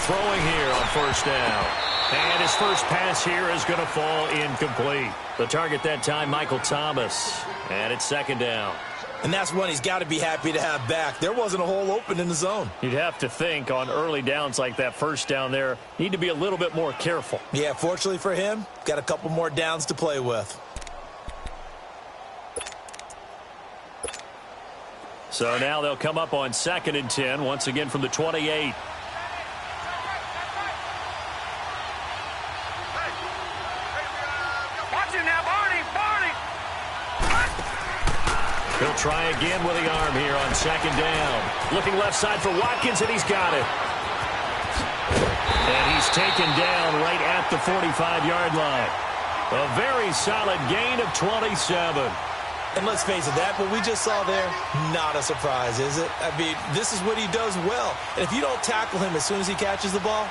throwing here on first down. And his first pass here is going to fall incomplete. The target that time, Michael Thomas. And it's second down. And that's one he's got to be happy to have back. There wasn't a hole open in the zone. You'd have to think on early downs like that first down there, need to be a little bit more careful. Yeah, fortunately for him, got a couple more downs to play with. So now they'll come up on 2nd and 10, once again from the 28. He'll try again with the arm here on 2nd down. Looking left side for Watkins, and he's got it. And he's taken down right at the 45-yard line. A very solid gain of 27. And let's face it, that what we just saw there, not a surprise, is it? I mean, this is what he does well. And if you don't tackle him as soon as he catches the ball,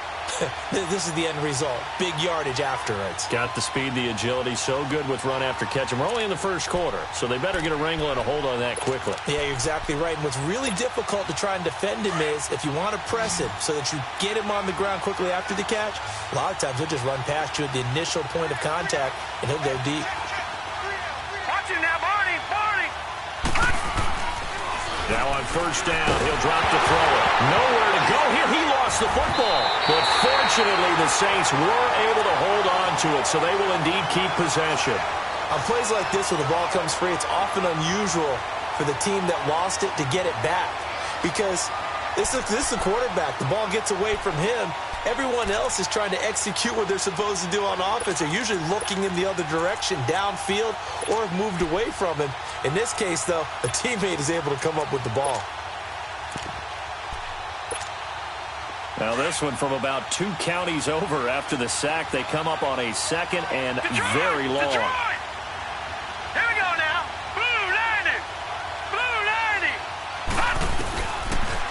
this is the end result. Big yardage afterwards. Got the speed, the agility, so good with run after catch. And we're only in the first quarter, so they better get a wrangle and a hold on that quickly. Yeah, you're exactly right. And what's really difficult to try and defend him is if you want to press him so that you get him on the ground quickly after the catch, a lot of times he'll just run past you at the initial point of contact, and he'll go deep. Watch him now, Barney! Now on first down, he'll drop to throw it. Nowhere to go here. He lost the football. But fortunately, the Saints were able to hold on to it, so they will indeed keep possession. On plays like this where the ball comes free, it's often unusual for the team that lost it to get it back. Because this is the quarterback. The ball gets away from him. Everyone else is trying to execute what they're supposed to do on offense. They're usually looking in the other direction, downfield, or have moved away from him. In this case, though, a teammate is able to come up with the ball. Now this one from about 2 counties over after the sack. They come up on a 2nd and very long. Detroit! Here we go now. Blue 90. Blue 90.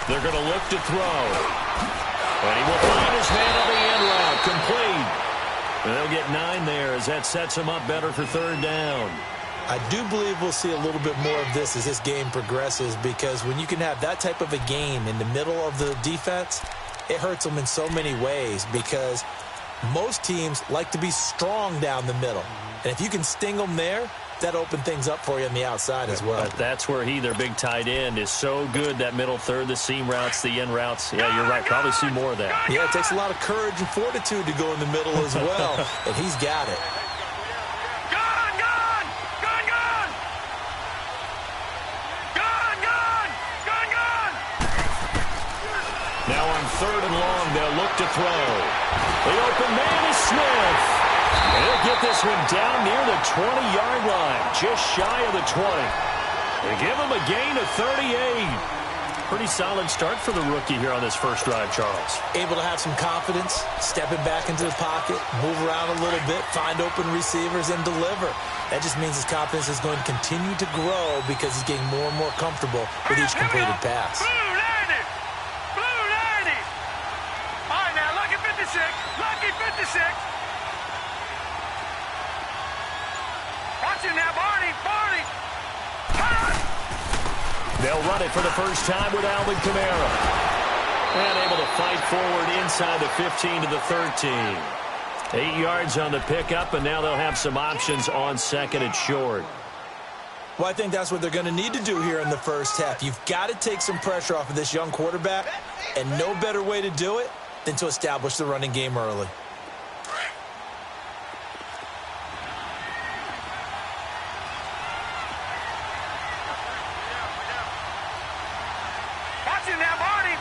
They're going to look to throw. And he will find his man on the end route. Complete. And they'll get 9 there as that sets him up better for 3rd down. I do believe we'll see a little bit more of this as this game progresses, because when you can have that type of a game in the middle of the defense, it hurts them in so many ways, because most teams like to be strong down the middle. And if you can sting them there, that open things up for you on the outside as well. But that's where their big tight end, is so good, that middle third, the seam routes, the in routes. Yeah, you're right. Probably see more of that. Yeah, it takes a lot of courage and fortitude to go in the middle as well, and he's got it. Now on 3rd and long, they'll look to throw. The open man is Smith. And he'll get this one down near the 20-yard line, just shy of the 20. They give him a gain of 38. Pretty solid start for the rookie here on this first drive, Charles. Able to have some confidence, stepping back into the pocket, move around a little bit, find open receivers, and deliver. That just means his confidence is going to continue to grow because he's getting more and more comfortable with each completed pass. Lucky 56. Watch him now, Barney. They'll run it for the first time with Alvin Kamara. And able to fight forward inside the 15 to the 13. 8 yards on the pickup, and now they'll have some options on 2nd and short. Well, I think that's what they're going to need to do here in the first half. You've got to take some pressure off of this young quarterback, and no better way to do it than to establish the running game early. Watch him now, Barney.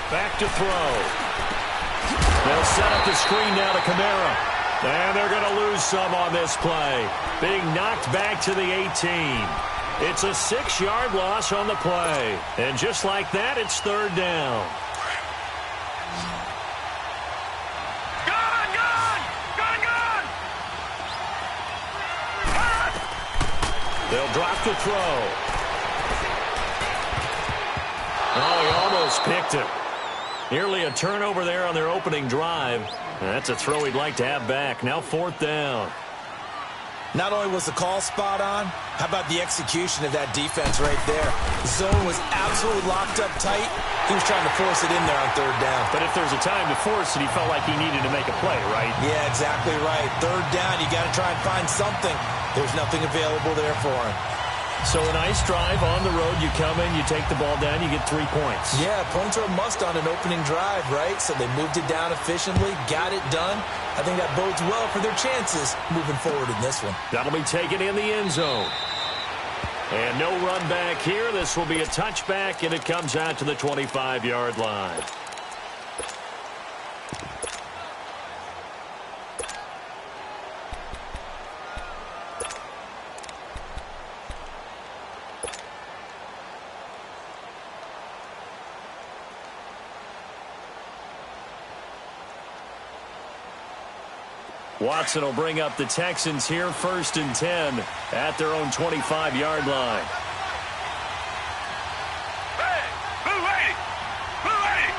Back to throw. They'll set up the screen now to Kamara. And they're going to lose some on this play. Being knocked back to the 18. It's a 6-yard loss on the play. And just like that, it's 3rd down. They'll drop the throw. Oh, he almost picked it. Nearly a turnover there on their opening drive. That's a throw he'd like to have back. Now 4th down. Not only was the call spot on, how about the execution of that defense right there? The zone was absolutely locked up tight, He was trying to force it in there on third down. But if there's a time to force it, he felt like he needed to make a play, right? Yeah, exactly right. Third down, you got to try and find something. There's nothing available there for him. So a nice drive on the road. You come in, you take the ball down, you get 3 points. Yeah, points are a must on an opening drive, right? So they moved it down efficiently, got it done. I think that bodes well for their chances moving forward in this one. That'll be taken in the end zone. And no run back here. This will be a touchback, and it comes out to the 25-yard line. Watson will bring up the Texans here, 1st and 10 at their own 25-yard line. Hey, blue 80! Blue 80!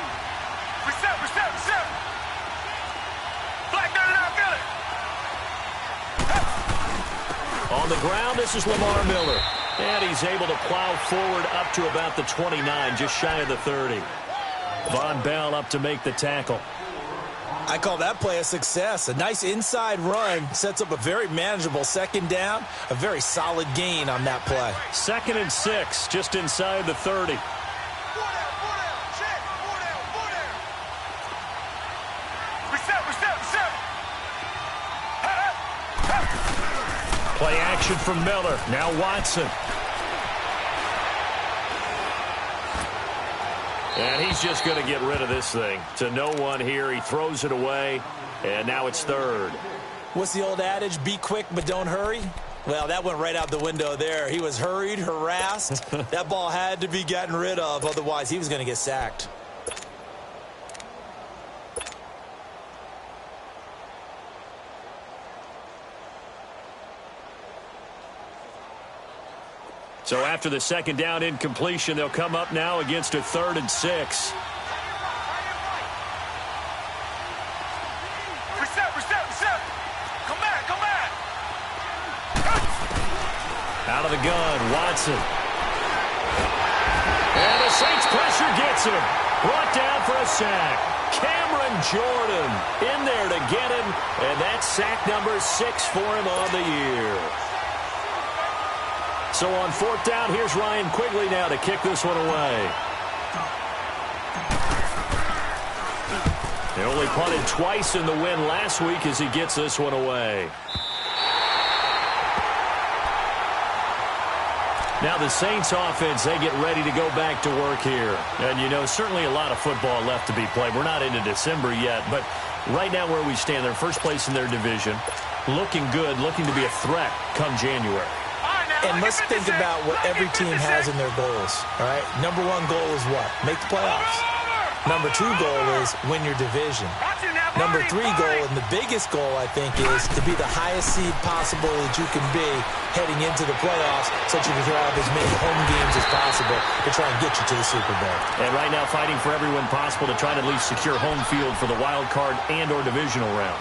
Reset! Flag down and outfield it! On the ground, this is Lamar Miller. And he's able to plow forward up to about the 29, just shy of the 30. Von Bell up to make the tackle. I call that play a success. A nice inside run sets up a very manageable second down. A very solid gain on that play. 2nd and 6, just inside the 30. Reset! Play action from Miller. Now Watson. And he's just going to get rid of this thing. To no one here. He throws it away. And now it's 3rd. What's the old adage? Be quick, but don't hurry. Well, that went right out the window there. He was hurried, harassed. That ball had to be gotten rid of. Otherwise, he was going to get sacked. So after the second down incompletion, they'll come up now against a 3rd and 6. Reset! Come back! Out of the gun, Watson. And the Saints pressure gets him. Brought down for a sack. Cameron Jordan in there to get him. And that's sack number 6 for him on the year. So on 4th down, here's Ryan Quigley now to kick this one away. They only punted twice in the win last week as he gets this one away. Now the Saints offense, they get ready to go back to work here. And, you know, certainly a lot of football left to be played. We're not into December yet, but right now where we stand, they're first place in their division. Looking good, looking to be a threat come January. And let's think about what every team has in their goals, all right? Number 1 goal is what? Make the playoffs. Number 2 goal is win your division. Number 3 goal, and the biggest goal, I think, is to be the highest seed possible that you can be heading into the playoffs so that you can have as many home games as possible to try and get you to the Super Bowl. And right now fighting for everyone possible to try to at least secure home field for the wild card and or divisional round.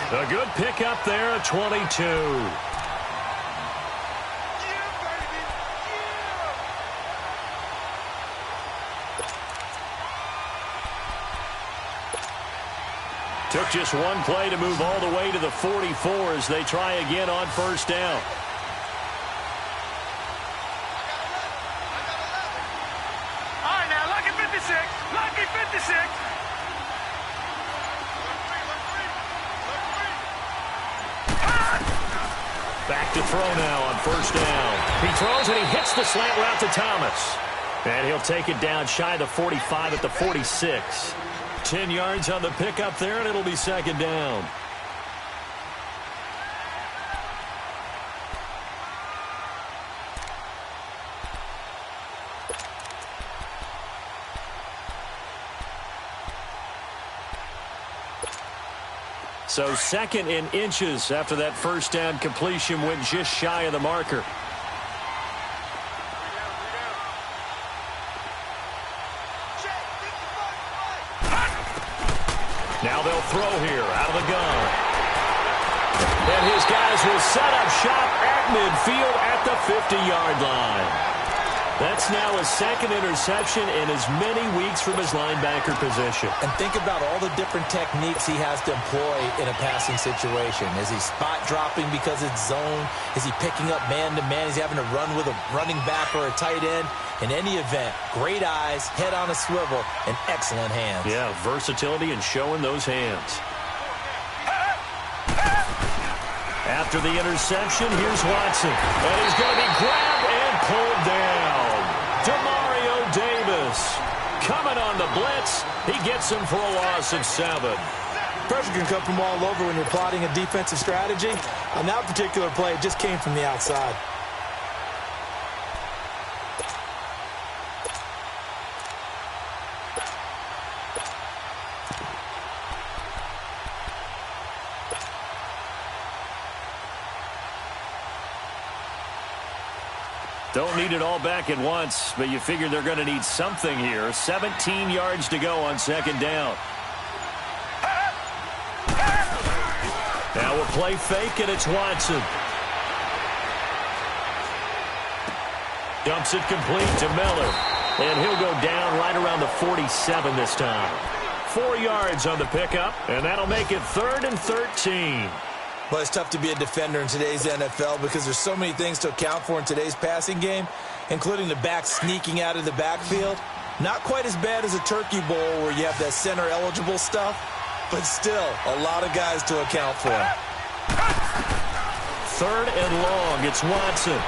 A good pickup there at 22. Took just one play to move all the way to the 44 as they try again on 1st down. All right, now, lucky 56. Lucky 56. Back to throw now on 1st down. He throws and he hits the slant route to Thomas. And he'll take it down shy of the 45 at the 46. 10 yards on the pickup there, and it'll be 2nd down. So 2nd in inches after that 1st down completion went just shy of the marker. Now they'll throw here out of the gun. And his guys will set up shop at midfield at the 50-yard line. That's now his second interception in as many weeks from his linebacker position. And think about all the different techniques he has to employ in a passing situation. Is he spot dropping because it's zone? Is he picking up man-to-man? Is he having to run with a running back or a tight end? In any event, great eyes, head on a swivel, and excellent hands. Yeah, versatility and showing those hands. After the interception, here's Watson. And he's going to be grabbed and pulled down. Demario Davis coming on the blitz. He gets him for a loss of 7. Pressure can come from all over when you're plotting a defensive strategy. On that particular play, it just came from the outside. Don't need it all back at once, but you figure they're going to need something here. 17 yards to go on second down. Now a play fake, and it's Watson. Dumps it complete to Miller. And he'll go down right around the 47 this time. 4 yards on the pickup, and that'll make it 3rd and 13. Well, it's tough to be a defender in today's NFL because there's so many things to account for in today's passing game, including the back sneaking out of the backfield. Not quite as bad as a turkey bowl where you have that center-eligible stuff, but still a lot of guys to account for. 3rd and long. It's Watson.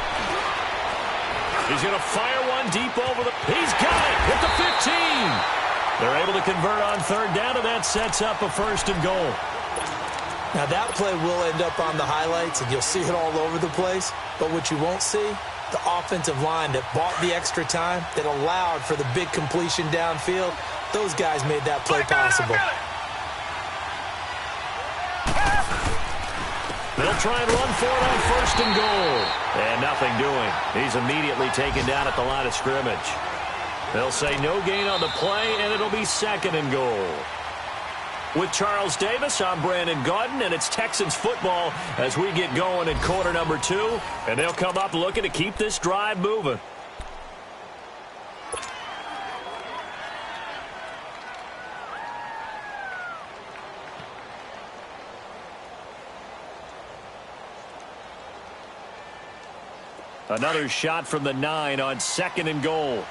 He's going to fire one deep over the... He's got it at the 15. They're able to convert on 3rd down, and that sets up a 1st and goal. Now, that play will end up on the highlights, and you'll see it all over the place. But what you won't see, the offensive line that bought the extra time, that allowed for the big completion downfield, those guys made that play possible. They'll try and run for it on 1st and goal. And nothing doing. He's immediately taken down at the line of scrimmage. They'll say no gain on the play, and it'll be 2nd and goal. With Charles Davis, I'm Brandon Gaudin, and it's Texans football as we get going in quarter number 2. And they'll come up looking to keep this drive moving. Another shot from the 9 on 2nd and goal.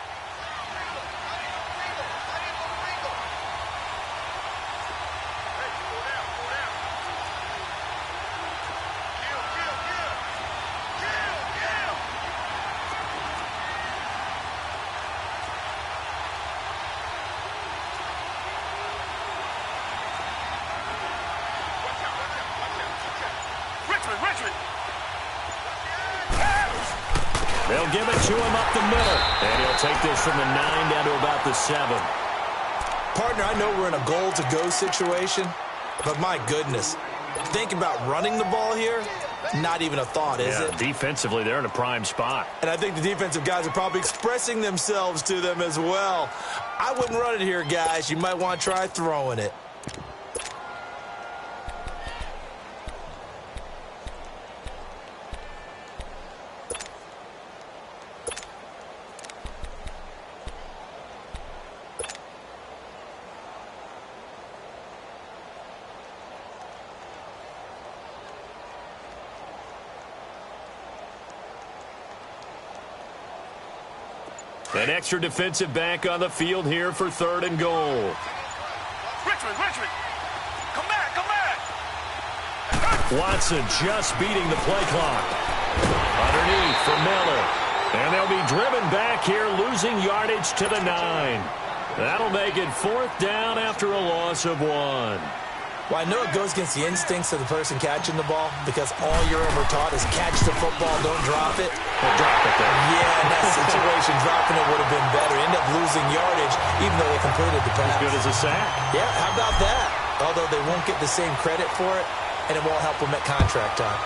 They'll give it to him up the middle. And he'll take this from the 9 down to about the 7. Partner, I know we're in a goal-to-go situation, but my goodness, think about running the ball here. Not even a thought, is it? Defensively, they're in a prime spot. And I think the defensive guys are probably expressing themselves to them as well. I wouldn't run it here, guys. You might want to try throwing it. An extra defensive back on the field here for 3rd and goal. Richmond, come back. Watson just beating the play clock. Underneath for Miller. And they'll be driven back here, losing yardage to the 9. That'll make it 4th down after a loss of 1. Well, I know it goes against the instincts of the person catching the ball because all you're ever taught is catch the football, don't drop it. Well, drop it there. Yeah, in that situation, dropping it would have been better. End up losing yardage, even though they completed the pass. As good as a sack. Yeah, how about that? Although they won't get the same credit for it, and it won't help them at contract time.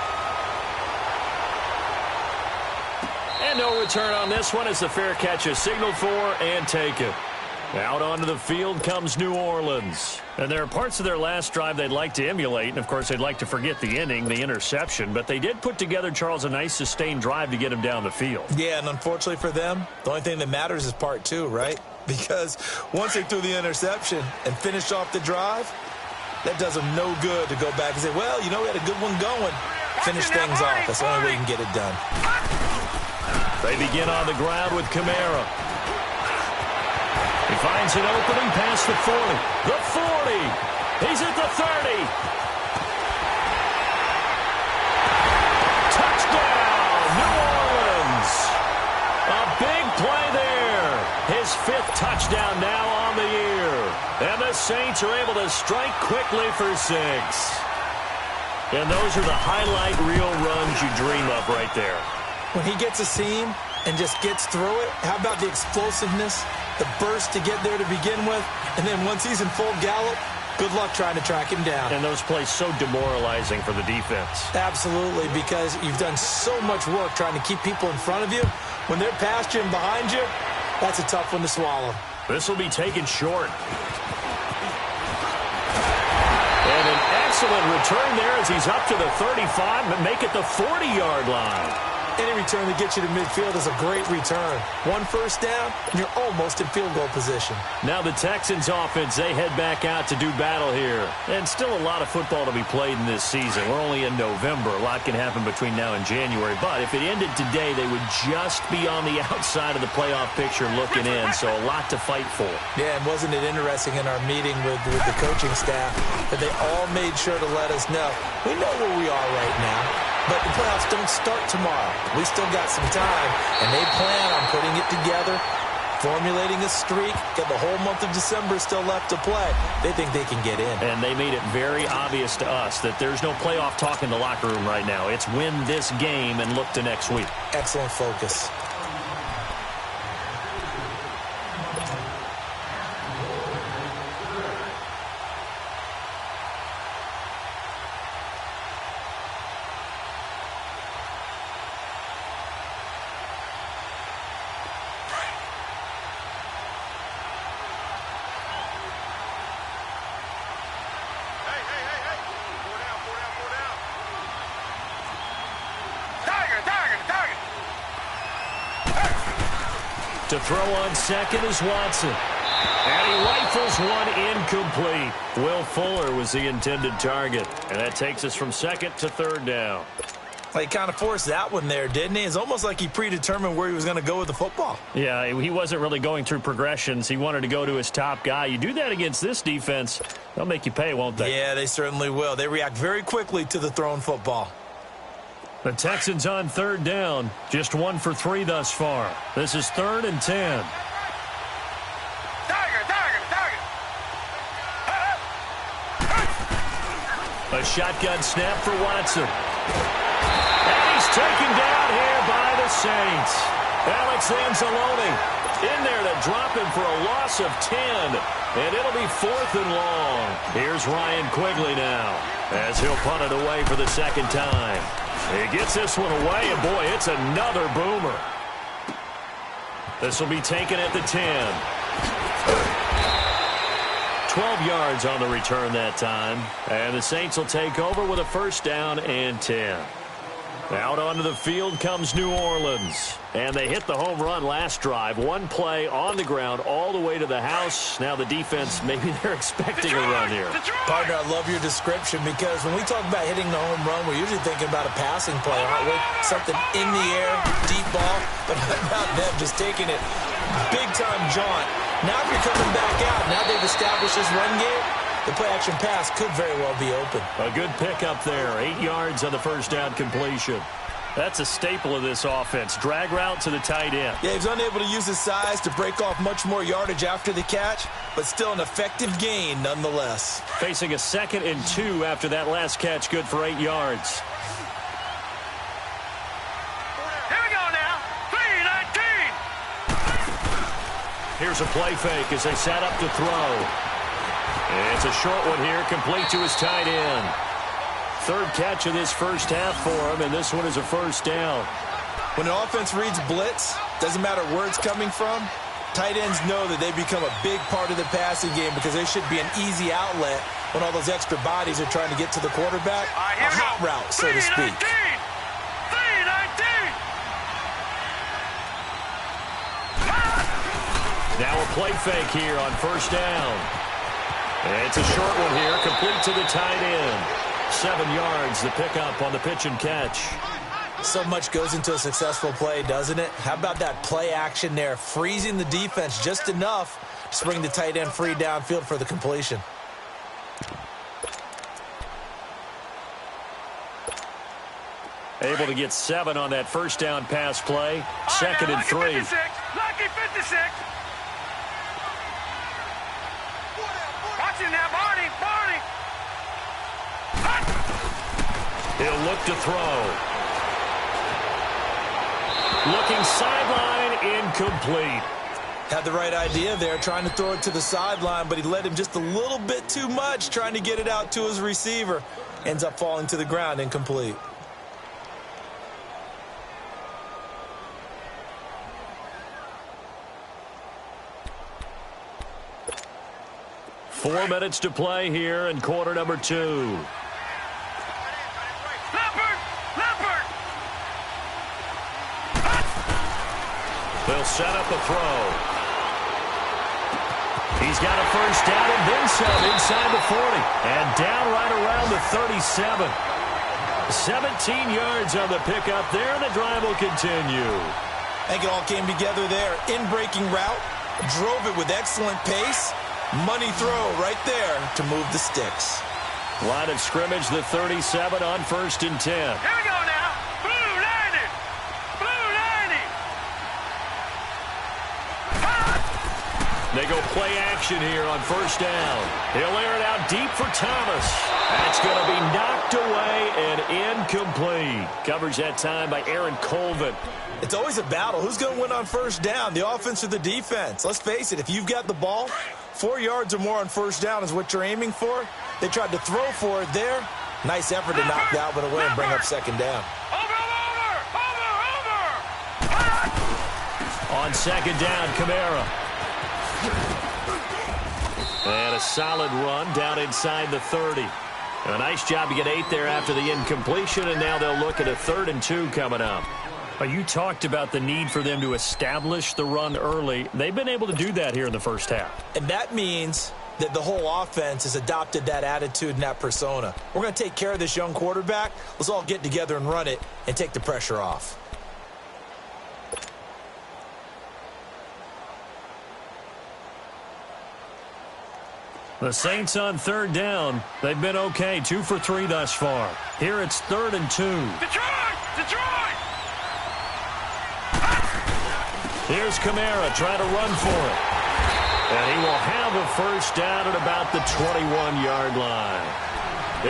And no return on this one as the fair catch is signaled for and taken. Out onto the field comes New Orleans. And there are parts of their last drive they'd like to emulate. And, of course, they'd like to forget the inning, the interception. But they did put together, Charles, a nice sustained drive to get him down the field. Yeah, and unfortunately for them, the only thing that matters is part two, right? Because once they threw the interception and finished off the drive, that does them no good to go back and say, well, you know, we had a good one going. Finish things off. That's the only way you can get it done. They begin on the ground with Kamara. He finds an opening past the 40. The 40. He's at the 30. Touchdown, New Orleans. A big play there. His 5th touchdown now on the year. And the Saints are able to strike quickly for 6. And those are the highlight reel runs you dream of right there. When he gets a seam and just gets through it, how about the explosiveness, the burst to get there to begin with, and then once he's in full gallop, good luck trying to track him down. And those plays so demoralizing for the defense. Absolutely, because you've done so much work trying to keep people in front of you. When they're past you and behind you, that's a tough one to swallow. This will be taken short. And an excellent return there as he's up to the 35, but make it the 40-yard line. Any return that gets you to midfield is a great return. 1 first down, and you're almost in field goal position. Now the Texans offense, they head back out to do battle here. And still a lot of football to be played in this season. We're only in November. A lot can happen between now and January. But if it ended today, they would just be on the outside of the playoff picture looking in. So a lot to fight for. Yeah, and wasn't it interesting in our meeting with the coaching staff that they all made sure to let us know, we know where we are right now, but the playoffs don't start tomorrow. We still got some time, and they plan on putting it together, formulating a streak, got the whole month of December still left to play. They think they can get in. And they made it very obvious to us that there's no playoff talk in the locker room right now. It's win this game and look to next week. Excellent focus. To throw on second is Watson. And he rifles one incomplete. Will Fuller was the intended target. And that takes us from second to third down. Well, he kind of forced that one there, didn't he? It's almost like he predetermined where he was going to go with the football. Yeah, he wasn't really going through progressions. He wanted to go to his top guy. You do that against this defense, they'll make you pay, won't they? Yeah, they certainly will. They react very quickly to the thrown football. The Texans on third down. Just 1 for 3 thus far. This is 3rd and 10. A shotgun snap for Watson. And he's taken down here by the Saints. Alex Anzalone in there to drop him for a loss of 10. And it'll be 4th and long. Here's Ryan Quigley now as he'll punt it away for the second time. He gets this one away, and boy, it's another boomer. This will be taken at the 10. 12 yards on the return that time. And the Saints will take over with a first down and 10. Out onto the field comes New Orleans. And they hit the home run last drive. One play on the ground all the way to the house. Now the defense, maybe they're expecting a run here. Partner, I love your description because when we talk about hitting the home run, we're usually thinking about a passing play, aren't we? Something in the air, deep ball. But how about them just taking it big-time jaunt? Now if you're coming back out, now they've established this run game, the play-action pass could very well be open. A good pickup there. 8 yards on the first down completion. That's a staple of this offense. Drag route to the tight end. Yeah, he's unable to use his size to break off much more yardage after the catch, but still an effective gain nonetheless. Facing a 2nd and 2 after that last catch, good for 8 yards. Here we go now. 3-19. Here's a play fake as they set up to throw. It's a short one here, complete to his tight end. 3rd catch of this first half for him, and this one is a first down. When an offense reads blitz, doesn't matter where it's coming from, Tight ends know that they become a big part of the passing game because there should be an easy outlet when all those extra bodies are trying to get to the quarterback. A hot route, so to speak. 3-19. Now a play fake here on first down. It's a short one here, complete to the tight end. 7 yards, the pickup on the pitch and catch. So much goes into a successful play, doesn't it? How about that play action there, freezing the defense just enough to bring the tight end free downfield for the completion. Able to get 7 on that first down pass play. Second and 3. Lucky 56. Watching that, Barney. He'll look to throw. Looking sideline, incomplete. Had the right idea there, trying to throw it to the sideline, but he led him just a little bit too much, trying to get it out to his receiver. Ends up falling to the ground, incomplete. Four minutes to play here in quarter number 2. They'll set up a throw. He's got a first down and then some inside the 40. And down right around the 37. 17 yards on the pickup there, and the drive will continue. I think it all came together there. In-breaking route, drove it with excellent pace. Money throw right there to move the sticks. Line of scrimmage, the 37 on first and 10. Here we go now. Blue 90. They go play action here on first down. He'll air it out deep for Thomas. That's going to be knocked away and incomplete. Covers that time by Aaron Colvin. It's always a battle. Who's going to win on first down, the offense or the defense? Let's face it, if you've got the ball, 4 yards or more on first down is what you're aiming for. They tried to throw for it there. Nice effort to knock that one away and bring up second down. Over. On second down, Kamara. And a solid run down inside the 30. A nice job to get 8 there after the incompletion, and now they'll look at a 3rd and 2 coming up. You talked about the need for them to establish the run early. They've been able to do that here in the first half. And that means that the whole offense has adopted that attitude and that persona. We're going to take care of this young quarterback. Let's all get together and run it and take the pressure off. The Saints on 3rd down. They've been okay, 2 for 3 thus far. Here it's 3rd and 2. Detroit! Here's Kamara trying to run for it. And he will have a first down at about the 21-yard line.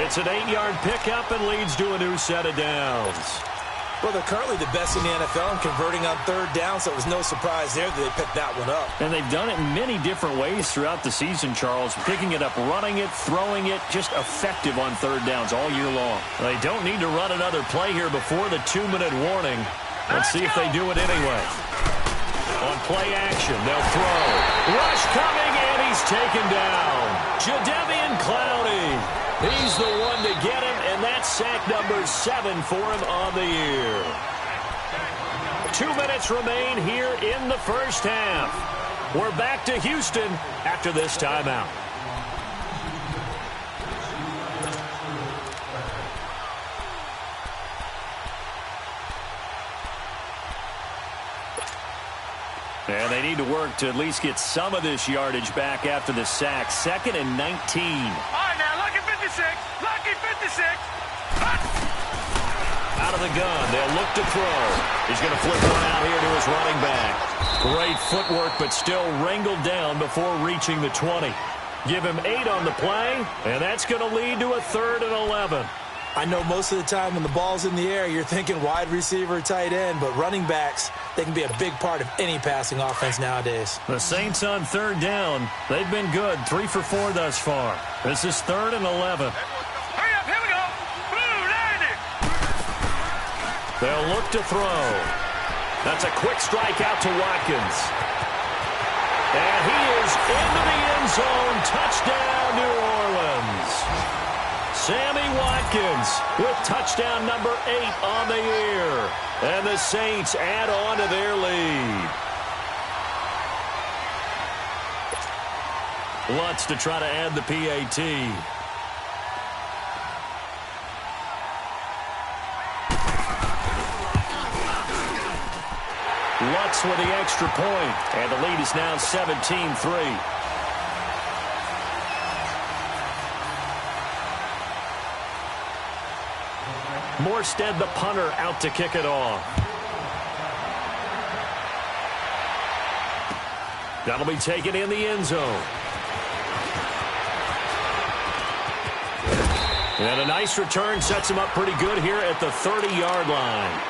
It's an 8-yard pickup and leads to a new set of downs. Well, they're currently the best in the NFL in converting on 3rd down, so it was no surprise there that they picked that one up. And they've done it in many different ways throughout the season, Charles. Picking it up, running it, throwing it, just effective on 3rd downs all year long. They don't need to run another play here before the 2-minute warning. Let's see if they do it anyway. On play action, they'll throw. Rush coming, and he's taken down. Jadeveon Clowney. He's the one to get him, and that's sack number 7 for him on the year. 2 minutes remain here in the first half. We're back to Houston after this timeout. And they need to work to at least get some of this yardage back after the sack. 2nd and 19. All right, now, lucky 56. Out of the gun, they'll look to throw. He's going to flip one out here to his running back. Great footwork, but still wrangled down before reaching the 20. Give him 8 on the play, and that's going to lead to a 3rd and 11. I know most of the time when the ball's in the air, you're thinking wide receiver, tight end, but running backs, they can be a big part of any passing offense nowadays. The Saints on 3rd down. They've been good, 3 for 4 thus far. This is 3rd and 11. Hurry up, here we go. Blue 90. They'll look to throw. That's a quick strike out to Watkins. And he is into the end zone. Touchdown, New Orleans. Sammy Watkins with touchdown number 8 on the year. And the Saints add on to their lead. Lutz to try to add the PAT. Lutz with the extra point, and the lead is now 17-3. Morstead, the punter, out to kick it off. That'll be taken in the end zone. And a nice return sets him up pretty good here at the 30-yard line.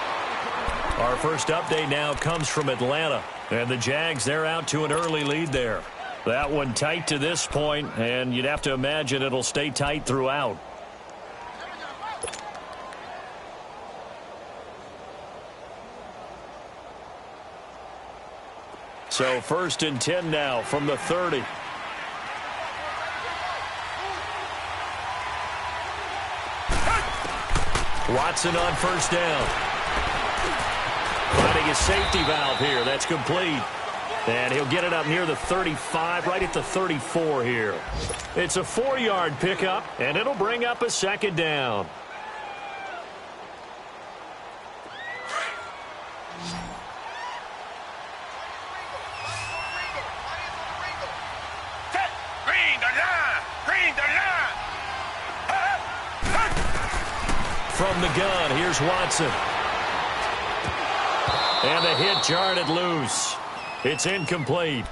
Our first update now comes from Atlanta. And the Jags, they're out to an early lead there. That one tight to this point, and you'd have to imagine it'll stay tight throughout. So 1st and 10 now from the 30. Watson on first down. Finding a safety valve here. That's complete. And he'll get it up near the 35, right at the 34 here. It's a 4-yard pickup, and it'll bring up a second down. From the gun, here's Watson. And the hit jarred it loose. It's incomplete.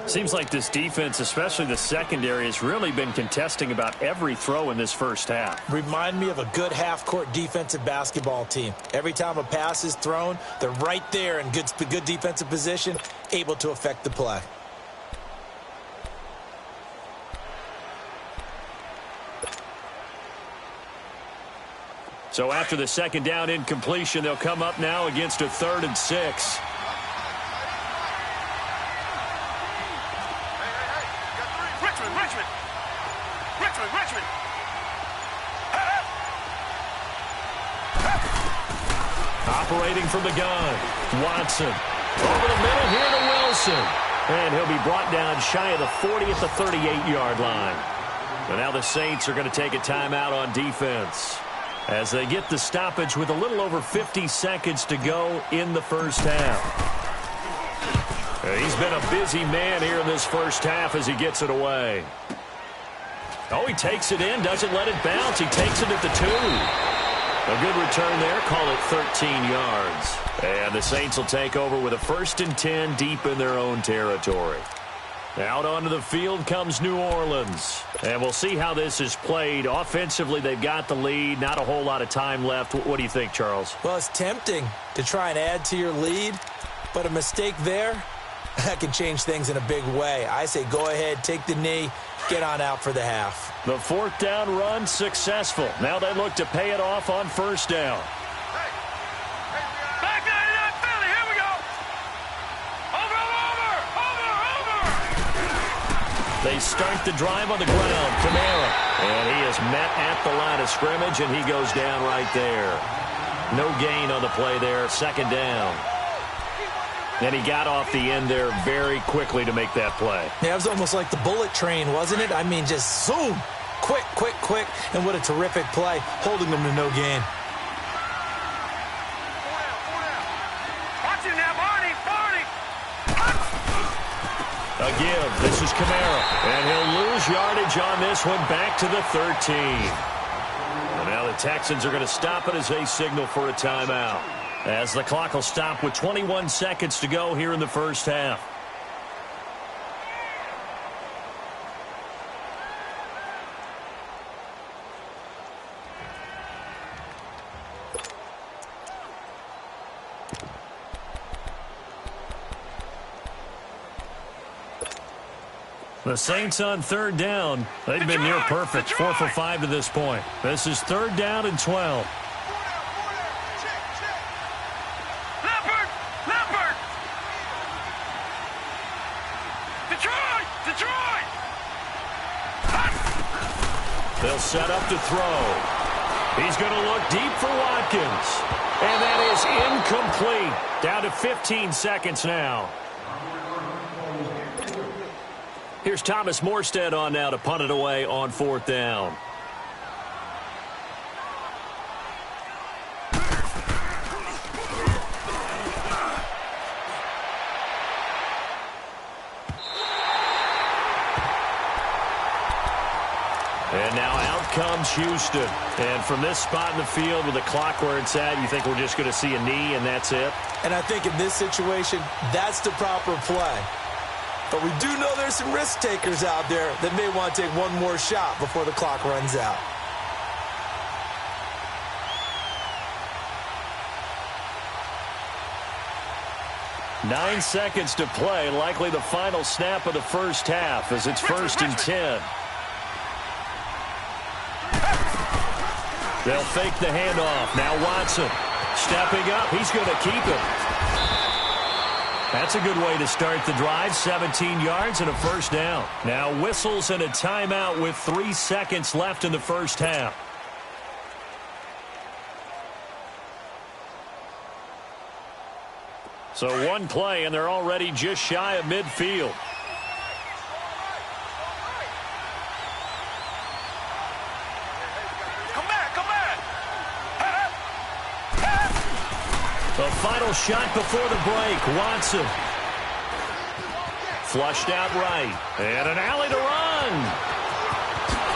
Seems like this defense, especially the secondary, has really been contesting about every throw in this first half. Remind me of a good half-court defensive basketball team. Every time a pass is thrown, they're right there in good defensive position, able to affect the play. So after the second down incompletion, they'll come up now against a 3rd and 6. Richmond. Operating from the gun, Watson. Over the middle here to Wilson. And he'll be brought down shy of the 40 at the 38-yard line. And now the Saints are going to take a timeout on defense as they get the stoppage with a little over 50 seconds to go in the first half. He's been a busy man here in this first half as he gets it away. Oh, he takes it in, doesn't let it bounce. He takes it at the 2. A good return there, call it 13 yards. And the Saints will take over with a 1st and 10 deep in their own territory. Out onto the field comes New Orleans. And we'll see how this is played. Offensively, they've got the lead. Not a whole lot of time left. What do you think, Charles? Well, it's tempting to try and add to your lead, but a mistake there, that can change things in a big way. I say go ahead, take the knee, get on out for the half. The 4th down run successful. Now they look to pay it off on 1st down. Back there in that Philly. Here we go. Over. They start the drive on the ground. Kamara. And he is met at the line of scrimmage, and he goes down right there. No gain on the play there. 2nd down. And he got off the end there very quickly to make that play. Yeah, it was almost like the bullet train, wasn't it? I mean, just zoom. Quick. And what a terrific play, holding them to no gain. Watch it now, Barney. A give. This is Kamara. And he'll lose yardage on this one back to the 13. And now the Texans are going to stop it as they signal for a timeout, as the clock will stop with 21 seconds to go here in the first half. The Saints on 3rd down. They've been near perfect. 4 for 5 to this point. This is 3rd down and 12. They'll set up to throw. He's going to look deep for Watkins. And that is incomplete. Down to 15 seconds now. Here's Thomas Morstead on now to punt it away on 4th down. And now out comes Houston. And from this spot in the field with the clock where it's at, you think we're just going to see a knee and that's it? And I think in this situation, that's the proper play. But we do know there's some risk takers out there that may want to take one more shot before the clock runs out. Nine seconds to play, likely the final snap of the first half as it's 1st and 10. They'll fake the handoff. Now Watson stepping up. He's going to keep it. That's a good way to start the drive. 17 yards and a first down. Now whistles and a timeout with 3 seconds left in the first half. So one play, and they're already just shy of midfield. The final shot before the break. Watson. Flushed out right. And an alley to run.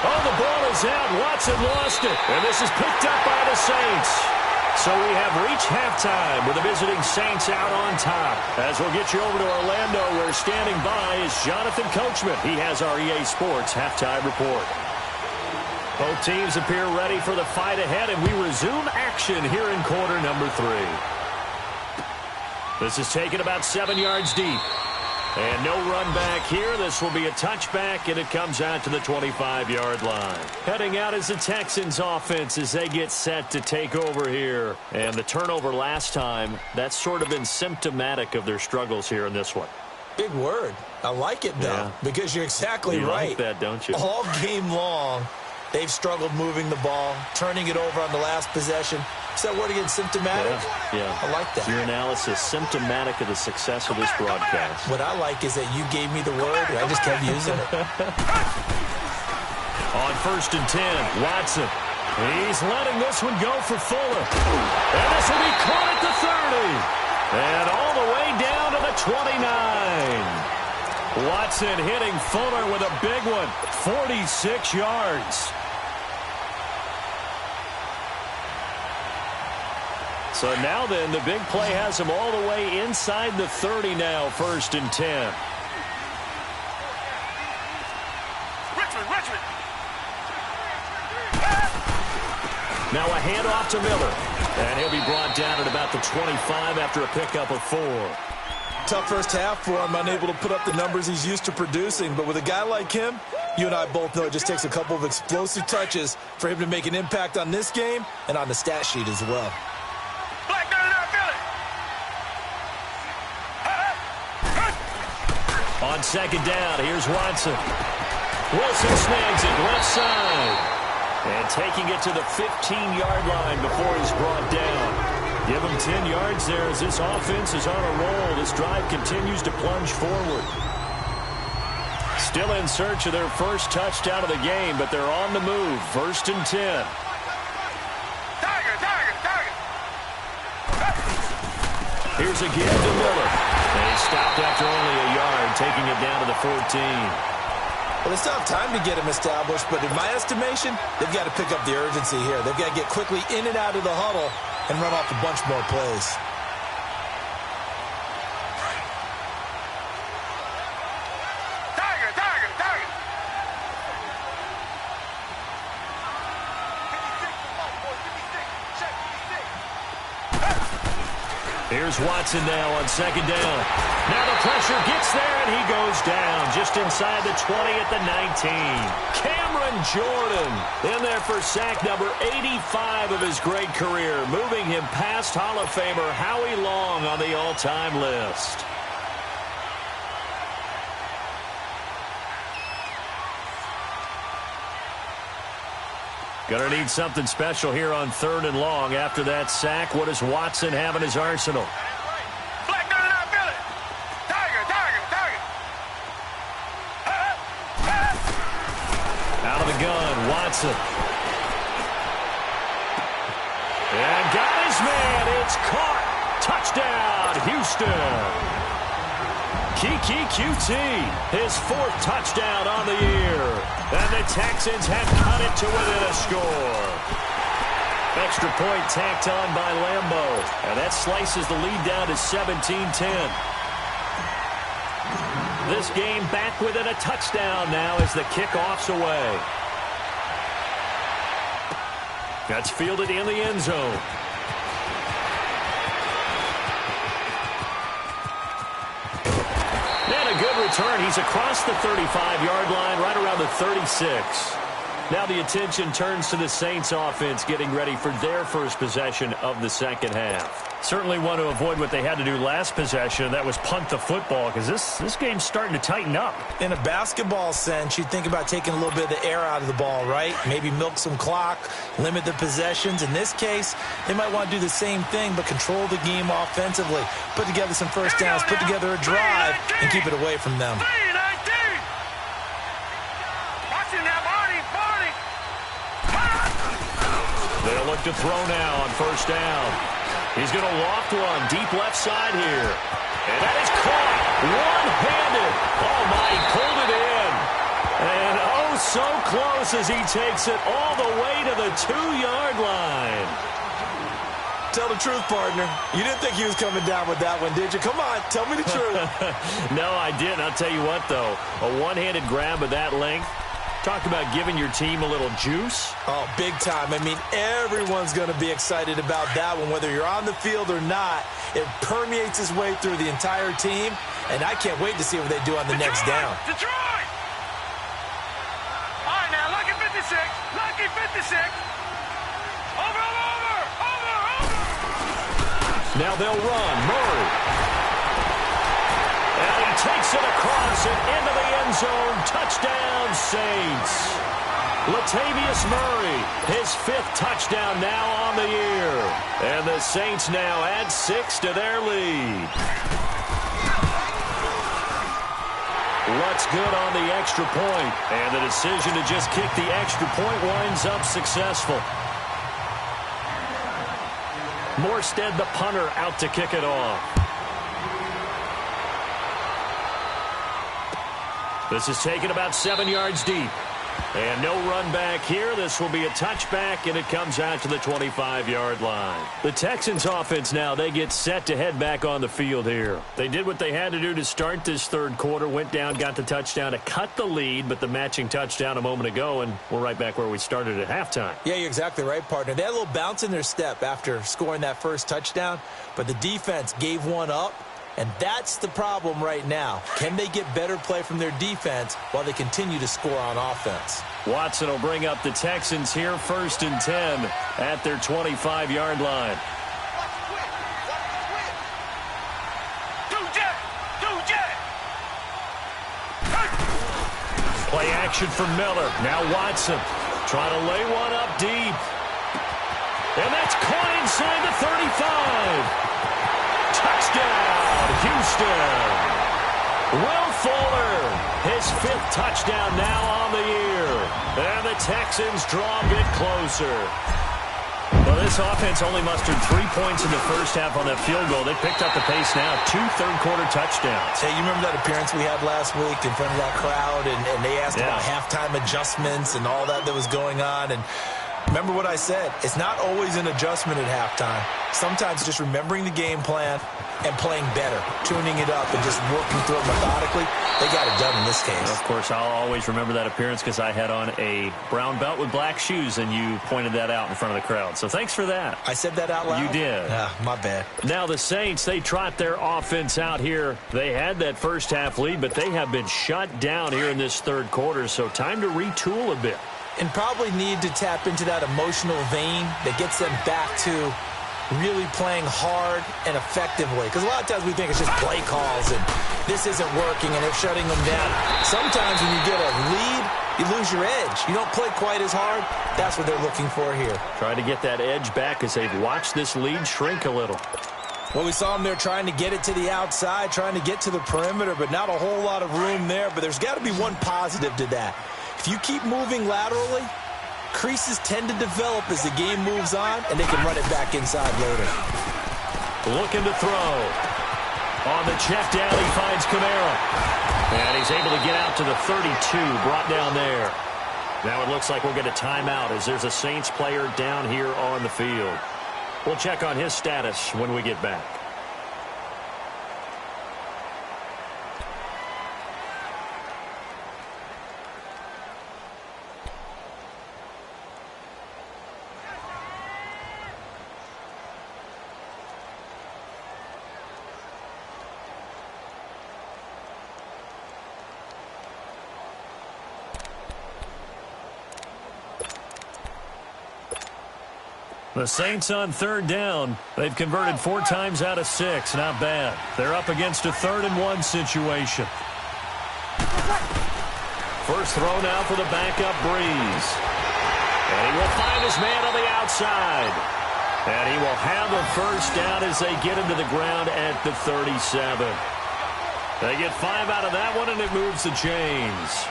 Oh, the ball is out. Watson lost it. And this is picked up by the Saints. So we have reached halftime with the visiting Saints out on top. As we'll get you over to Orlando, where standing by is Jonathan Coachman. He has our EA Sports halftime report. Both teams appear ready for the fight ahead, and we resume action here in quarter number 3. This is taken about 7 yards deep. And no run back here. This will be a touchback, and it comes out to the 25-yard line. Heading out is the Texans offense as they get set to take over here. And the turnover last time, that's sort of been symptomatic of their struggles here in this one. Big word. I like it, though, because you're exactly right. You like that, don't you? All game long, they've struggled moving the ball, turning it over on the last possession. Is that word again, symptomatic? Yeah. I like that. Your analysis, symptomatic of the success of this broadcast. What I like is that you gave me the word, and I just kept using it. On 1st and 10, Watson. He's letting this one go for Fuller. And this will be caught at the 30. And all the way down to the 29. Watson hitting Fuller with a big one. 46 yards. So now then, the big play has him all the way inside the 30 now, 1st and 10. Richmond. Now a handoff to Miller. And he'll be brought down at about the 25 after a pickup of 4. Tough first half for him, unable to put up the numbers he's used to producing. But with a guy like him, you and I both know it just takes a couple of explosive touches for him to make an impact on this game and on the stat sheet as well. On 2nd down, here's Watson. Wilson snags it left side. And taking it to the 15-yard line before he's brought down. Give him 10 yards there as this offense is on a roll. This drive continues to plunge forward. Still in search of their first touchdown of the game, but they're on the move. 1st and 10. Here's a give to Miller. And he stopped after only a yard, taking it down to the 14. Well, they still have time to get him established, but in my estimation, they've got to pick up the urgency here. They've got to get quickly in and out of the huddle and run off a bunch more plays. Here's Watson now on 2nd down. Now the pressure gets there, and he goes down just inside the 20 at the 19. Cameron Jordan in there for sack number 85 of his great career, moving him past Hall of Famer Howie Long on the all-time list. Going to need something special here on 3rd and long. After that sack, what does Watson have in his arsenal? Flag down and out, Billy. Tiger, tiger, tiger. Out of the gun, Watson. And got his man. It's caught. Touchdown, Houston. Kiki QT, his 4th touchdown on the year. And the Texans have cut it to within a score. Extra point tacked on by Lambo. And that slices the lead down to 17-10. This game back within a touchdown now as the kickoff's away. That's fielded in the end zone. And a good return. He's across the 35-yard line, right around the 36. Now the attention turns to the Saints offense getting ready for their first possession of the second half. Certainly want to avoid what they had to do last possession. That was punt the football, because this game's starting to tighten up. In a basketball sense, you think about taking a little bit of the air out of the ball, right? Maybe milk some clock, limit the possessions. In this case, they might want to do the same thing, but control the game offensively. Put together some first downs, put together a drive, and keep it away from them. They'll look to throw now on first down. He's going to loft one deep left side here. And that is caught one-handed. Oh, my, he pulled it in. And oh, so close as he takes it all the way to the 2-yard line. Tell the truth, partner. You didn't think he was coming down with that one, did you? Come on, tell me the truth. No, I didn't. I'll tell you what, though. A one-handed grab of that length. Talk about giving your team a little juice. Oh, big time. I mean, everyone's going to be excited about that one, whether you're on the field or not. It permeates its way through the entire team, and I can't wait to see what they do on the next down. Detroit! All right, now, lucky 56. Lucky 56. Over. Now they'll run. Murray. And he takes it across and into the end zone. Touchdown, Saints. Latavius Murray, his 5th touchdown now on the year. And the Saints now add 6 to their lead. Lutz good on the extra point. And the decision to just kick the extra point winds up successful. Morstead, the punter, out to kick it off. This is taken about 7 yards deep. And no run back here. This will be a touchback, and it comes out to the 25-yard line. The Texans offense now, they get set to head back on the field here. They did what they had to do to start this third quarter, went down, got the touchdown to cut the lead, but the matching touchdown a moment ago, and we're right back where we started at halftime. Yeah, you're exactly right, partner. They had a little bounce in their step after scoring that first touchdown, but the defense gave one up. And that's the problem right now. Can they get better play from their defense while they continue to score on offense? Watson will bring up the Texans here, 1st and 10 at their 25-yard line. Play action for Miller. Now Watson trying to lay one up deep. And that's caught inside the 35. Touchdown, Houston. Will Fuller, his 5th touchdown now on the year. And the Texans draw a bit closer. Well, this offense only mustered 3 points in the first half on that field goal. They picked up the pace now, 2 third-quarter touchdowns. Hey, you remember that appearance we had last week in front of that crowd, and they asked about halftime adjustments and all that was going on, and remember what I said. It's not always an adjustment at halftime. Sometimes just remembering the game plan and playing better, tuning it up and just working through it methodically. They got it done in this case. Of course, I'll always remember that appearance because I had on a brown belt with black shoes, and you pointed that out in front of the crowd. So thanks for that. I said that out loud? You did. My bad. Now the Saints, they trot their offense out here. They had that first half lead, but they have been shut down here in this third quarter, so time to retool a bit. And probably need to tap into that emotional vein that gets them back to really playing hard and effectively. Because a lot of times we think it's just play calls and this isn't working and they're shutting them down. Sometimes when you get a lead, You lose your edge. You don't play quite as hard. That's what they're looking for here. Trying to get that edge back as they've watched this lead shrink a little. Well, we saw them there trying to get it to the outside, trying to get to the perimeter, but not a whole lot of room there. But there's got to be one positive to that. If you keep moving laterally, creases tend to develop as the game moves on, and they can run it back inside later. Looking to throw. On the check down, he finds Kamara. And he's able to get out to the 32, brought down there. Now it looks like we'll get a timeout as there's a Saints player down here on the field. We'll check on his status when we get back. The Saints on third down. They've converted 4 times out of 6. Not bad. They're up against a 3rd-and-1 situation. First throw now for the backup Breeze. And he will find his man on the outside. And he will have a first down as they get him to the ground at the 37. They get 5 out of that one, and it moves the chains.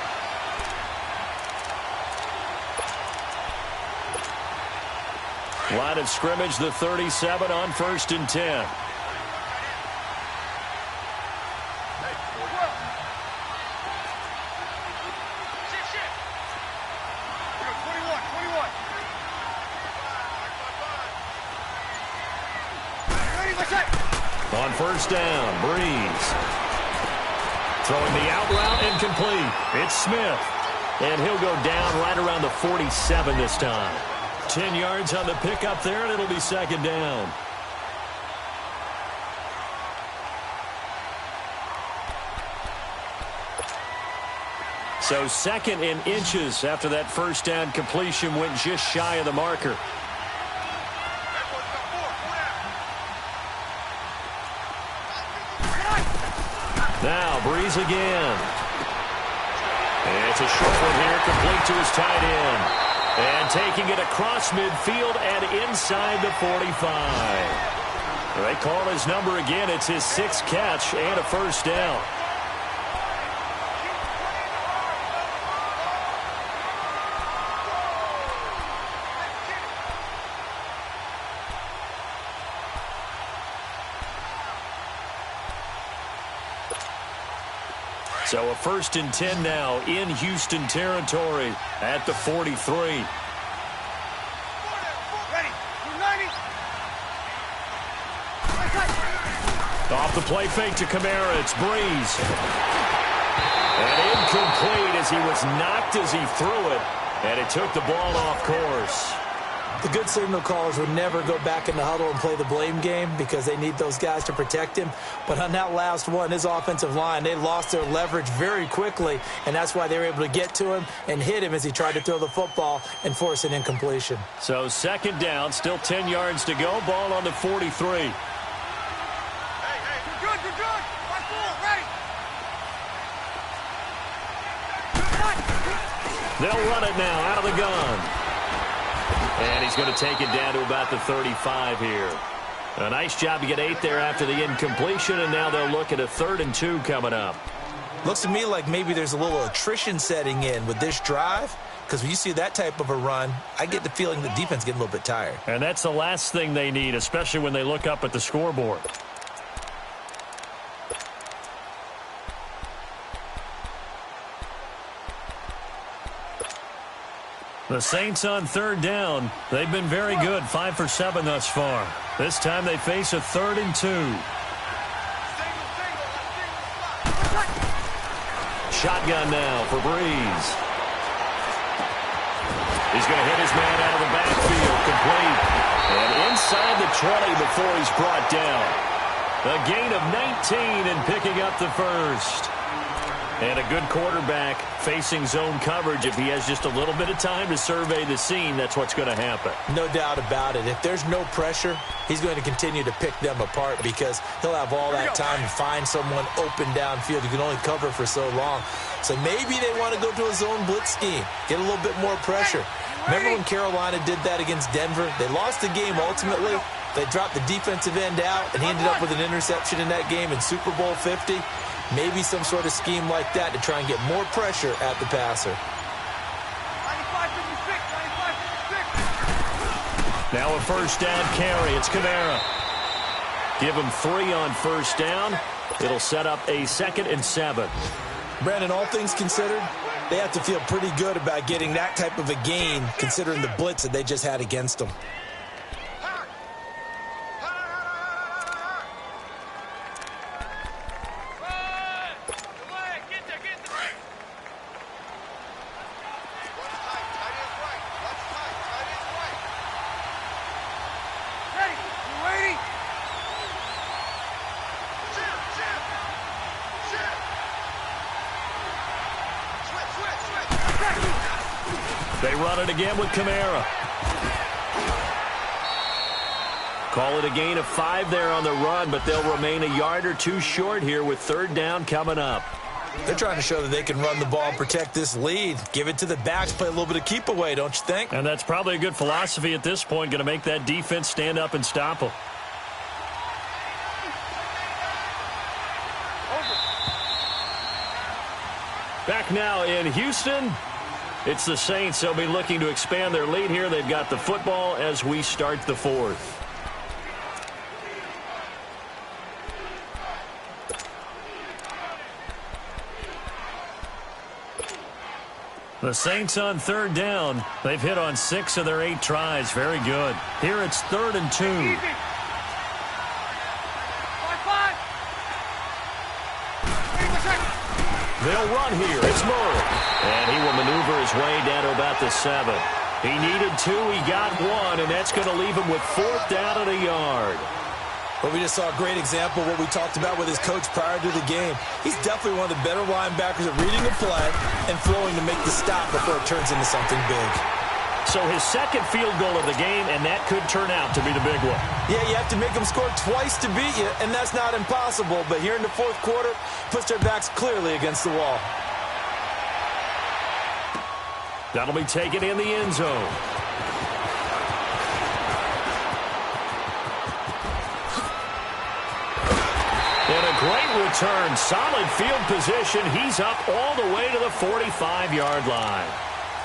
Line of scrimmage, the 37 on 1st and 10. On first down, Breeze. Throwing the out route incomplete. It's Smith. And he'll go down right around the 47 this time. 10 yards on the pickup there, and it'll be 2nd down. So 2nd in inches after that first down completion went just shy of the marker. Now Breeze again. And it's a short one here, complete to his tight end. And taking it across midfield and inside the 45. They call his number again. It's his 6th catch and a first down. So a 1st and 10 now in Houston territory at the 43. Off the play fake to Kamara. It's Breeze. And incomplete as he was knocked as he threw it. And it took the ball off course. The good signal callers would never go back in the huddle and play the blame game because they need those guys to protect him. But on that last one, his offensive line, they lost their leverage very quickly, and that's why they were able to get to him and hit him as he tried to throw the football and force an incompletion. So 2nd down, still 10 yards to go. Ball on the 43. Hey, you're good, you're good. Watch ball, ready. They'll run it now out of the gun. And he's going to take it down to about the 35 here. A nice job to get 8 there after the incompletion, and now they'll look at a 3rd and 2 coming up. Looks to me like maybe there's a little attrition setting in with this drive, because when you see that type of a run, I get the feeling the defense getting a little bit tired. And that's the last thing they need, especially when they look up at the scoreboard. The Saints on 3rd down. They've been very good, 5 for 7 thus far. This time they face a 3rd and 2. Shotgun now for Breeze. He's going to hit his man out of the backfield, complete. And inside the 20 before he's brought down. A gain of 19 and picking up the first. And a good quarterback facing zone coverage. If he has just a little bit of time to survey the scene, that's what's going to happen. No doubt about it. If there's no pressure, he's going to continue to pick them apart because he'll have all that time to find someone open downfield. You can only cover for so long. So maybe they want to go to a zone blitz scheme, get a little bit more pressure. Remember when Carolina did that against Denver? They lost the game ultimately. They dropped the defensive end out, and he ended up with an interception in that game in Super Bowl 50. Maybe some sort of scheme like that to try and get more pressure at the passer. 95-56, 95-56. Now a first down carry. It's Kamara. Give him 3 on first down. It'll set up a 2nd and 7. Brandon, all things considered, they have to feel pretty good about getting that type of a gain considering the blitz that they just had against them. They run it again with Kamara. Call it a gain of 5 there on the run, but they'll remain a yard or 2 short here with 3rd down coming up. They're trying to show that they can run the ball and protect this lead. Give it to the backs, play a little bit of keep away, don't you think? And that's probably a good philosophy at this point, going to make that defense stand up and stop them. Back now in Houston. It's the Saints. They'll be looking to expand their lead here. They've got the football as we start the 4th. The Saints on 3rd down. They've hit on 6 of their 8 tries. Very good. Here it's 3rd and 2. Easy. 5-5. They'll run here. It's Murray. And he will maneuver his way down to about the 7. He needed 2. He got 1, and that's going to leave him with 4th down and a yard. Well, we just saw a great example of what we talked about with his coach prior to the game. He's definitely one of the better linebackers at reading a play and throwing to make the stop before it turns into something big. So his 2nd field goal of the game, and that could turn out to be the big one. Yeah, you have to make them score twice to beat you, and that's not impossible. But here in the 4th quarter, puts their backs clearly against the wall. That'll be taken in the end zone. And a great return. Solid field position. He's up all the way to the 45-yard line.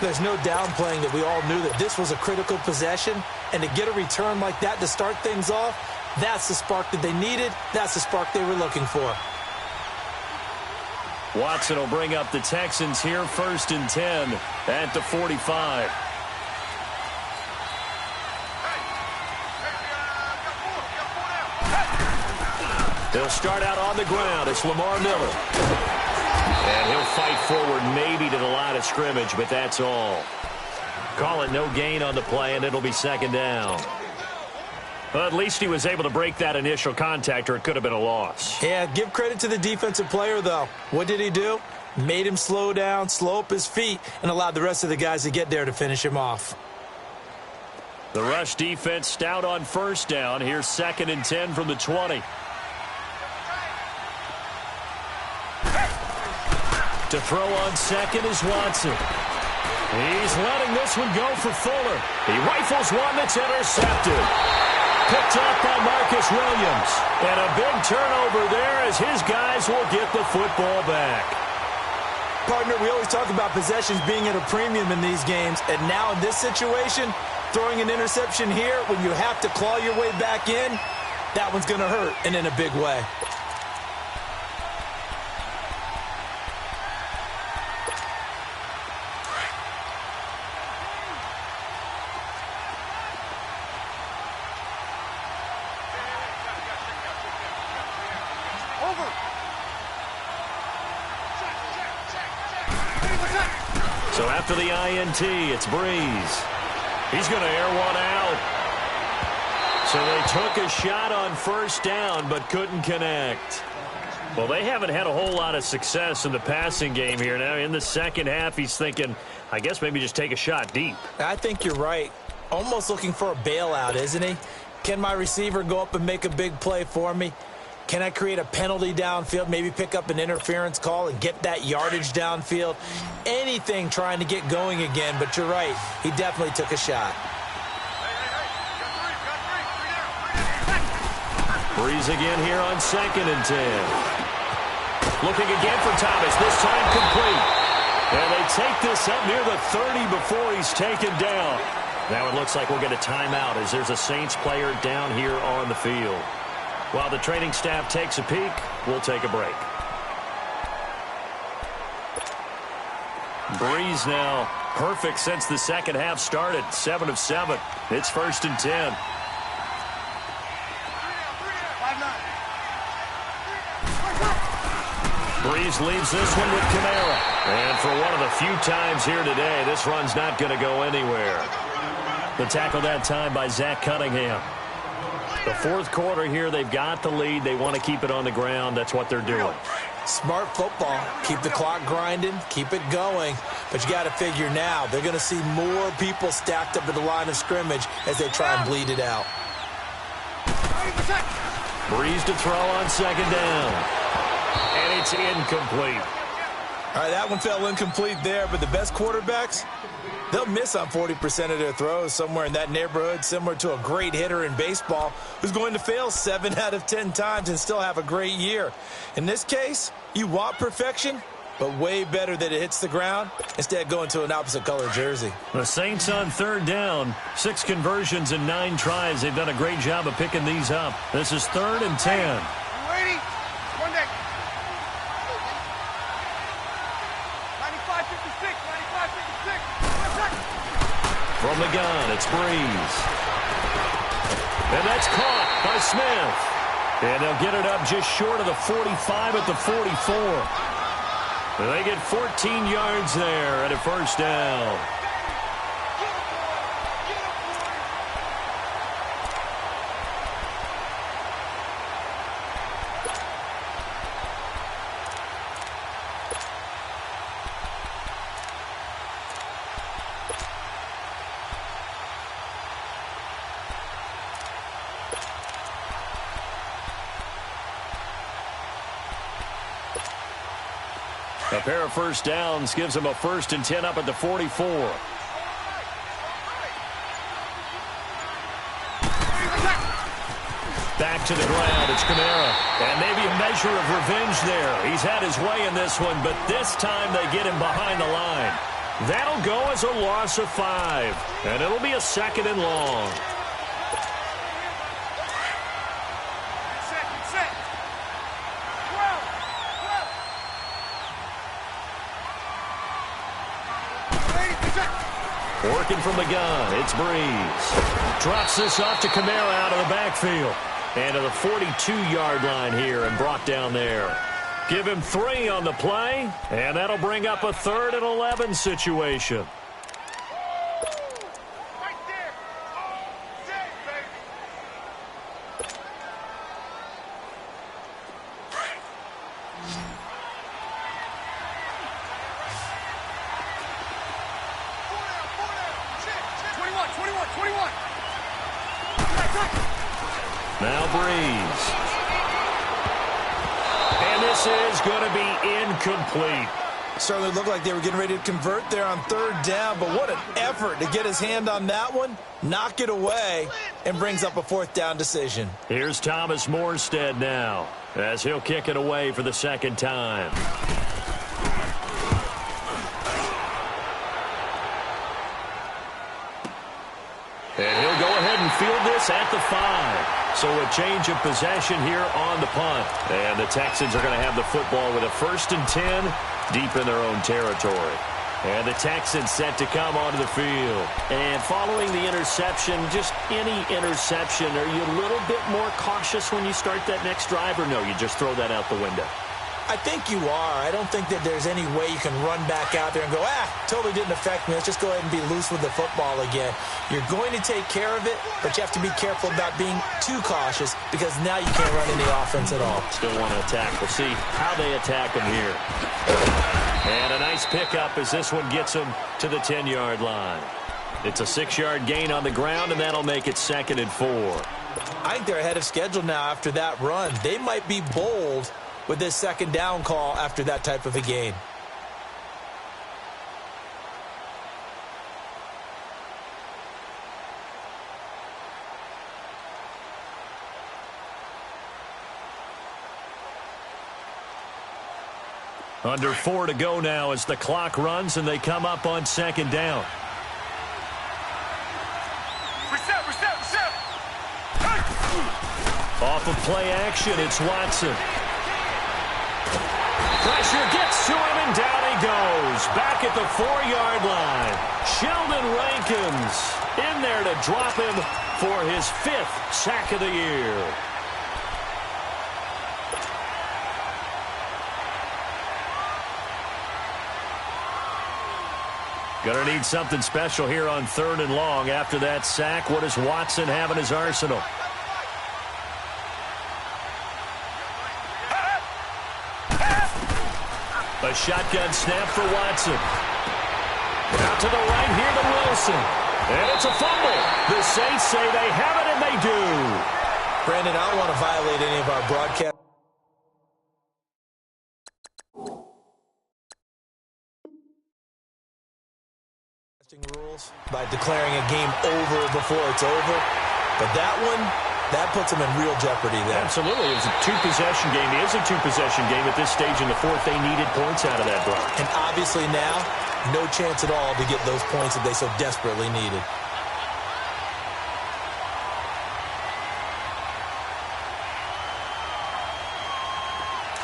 There's no downplaying that we all knew that this was a critical possession, and to get a return like that to start things off, that's the spark that they needed. That's the spark they were looking for. Watson will bring up the Texans here, 1st and 10 at the 45. They'll start out on the ground. It's Lamar Miller. And he'll fight forward maybe to the line of scrimmage, but that's all. Call it no gain on the play, and it'll be 2nd down. Well, at least he was able to break that initial contact, or it could have been a loss. Yeah, give credit to the defensive player, though. What did he do? Made him slow down, slow up his feet, and allowed the rest of the guys to get there to finish him off. The rush defense stout on 1st down. Here's 2nd and 10 from the 20. To throw on 2nd is Watson. He's letting this one go for Fuller. He rifles one that's intercepted. Picked up by Marcus Williams. And a big turnover there as his guys will get the football back. Partner, we always talk about possessions being at a premium in these games. And now in this situation, throwing an interception here when you have to claw your way back in, that one's going to hurt, and in a big way. So after the INT, it's Breeze. He's going to air one out. So they took a shot on 1st down, but couldn't connect. Well, they haven't had a whole lot of success in the passing game here. Now, in the second half, he's thinking, I guess maybe just take a shot deep. I think you're right. Almost looking for a bailout, isn't he? Can my receiver go up and make a big play for me? Can I create a penalty downfield, maybe pick up an interference call and get that yardage downfield? Anything trying to get going again, but you're right. He definitely took a shot. Breeze again here on 2nd and 10. Looking again for Thomas, this time complete. And they take this up near the 30 before he's taken down. Now it looks like we'll get a timeout as there's a Saints player down here on the field. While the training staff takes a peek, we'll take a break. Breeze now perfect since the second half started. 7 of 7. It's 1st and 10. Breeze leaves this one with Kamara. And for one of the few times here today, this run's not going to go anywhere. The tackle that time by Zach Cunningham. The fourth quarter here, they've got the lead. They want to keep it on the ground. That's what they're doing. Smart football. Keep the clock grinding. Keep it going. But you got to figure now, they're going to see more people stacked up at the line of scrimmage as they try and bleed it out. Breeze to throw on 2nd down. And it's incomplete. All right, that one fell incomplete there, but the best quarterbacks, they'll miss on 40% of their throws, somewhere in that neighborhood, similar to a great hitter in baseball who's going to fail 7 out of 10 times and still have a great year. In this case, you want perfection, but way better that it hits the ground instead of going to an opposite color jersey. The Saints on 3rd down. 6 conversions and 9 tries. They've done a great job of picking these up. This is 3rd and 10. Ready? One day. 95-56. 95-56. From the gun, it's Breeze. And that's caught by Smith. And they'll get it up just short of the 45 at the 44. And they get 14 yards there at a 1st down. A pair of 1st downs gives them a 1st and 10 up at the 44. Back to the ground. It's Kamara. And maybe a measure of revenge there. He's had his way in this one, but this time they get him behind the line. That'll go as a loss of 5. And it'll be a 2nd and long. Working from the gun, it's Breeze. Drops this off to Kamara out of the backfield. And to the 42-yard line here and brought down there. Give him 3 on the play, and that'll bring up a 3rd and 11 situation. Now Breeze. And this is going to be incomplete. Certainly looked like they were getting ready to convert there on 3rd down, but what an effort to get his hand on that one, knock it away, and brings up a 4th down decision. Here's Thomas Morstead now, as he'll kick it away for the 2nd time. And he'll go ahead and field this at the 5. So a change of possession here on the punt. And the Texans are going to have the football with a 1st and 10 deep in their own territory. And the Texans set to come onto the field. And following the interception, just any interception, are you a little bit more cautious when you start that next drive, or no, you just throw that out the window? I think you are. I don't think that there's any way you can run back out there and go, totally didn't affect me. Let's just go ahead and be loose with the football again. You're going to take care of it, but you have to be careful about being too cautious because now you can't run any offense at all. Still want to attack. We'll see how they attack him here. And a nice pickup as this one gets him to the 10-yard line. It's a 6-yard gain on the ground, and that'll make it 2nd and 4. I think they're ahead of schedule now after that run. They might be bold with this 2nd down call after that type of a gain. Under 4 to go now as the clock runs and they come up on 2nd down. Reset. Off of play action, it's Watson. Pressure gets to him, and down he goes. Back at the 4-yard line. Sheldon Rankins in there to drop him for his 5th sack of the year. Gonna need something special here on 3rd and long. After that sack, what does Watson have in his arsenal? A shotgun snap for Watson. Out to the right here to Wilson. And it's a fumble. The Saints say they have it, and they do. Brandon, I don't want to violate any of our broadcast rules by declaring a game over before it's over. But that puts them in real jeopardy there. Absolutely. It was a 2-possession game. It is a 2-possession game at this stage in the 4th. They needed points out of that block. And obviously now, no chance at all to get those points that they so desperately needed.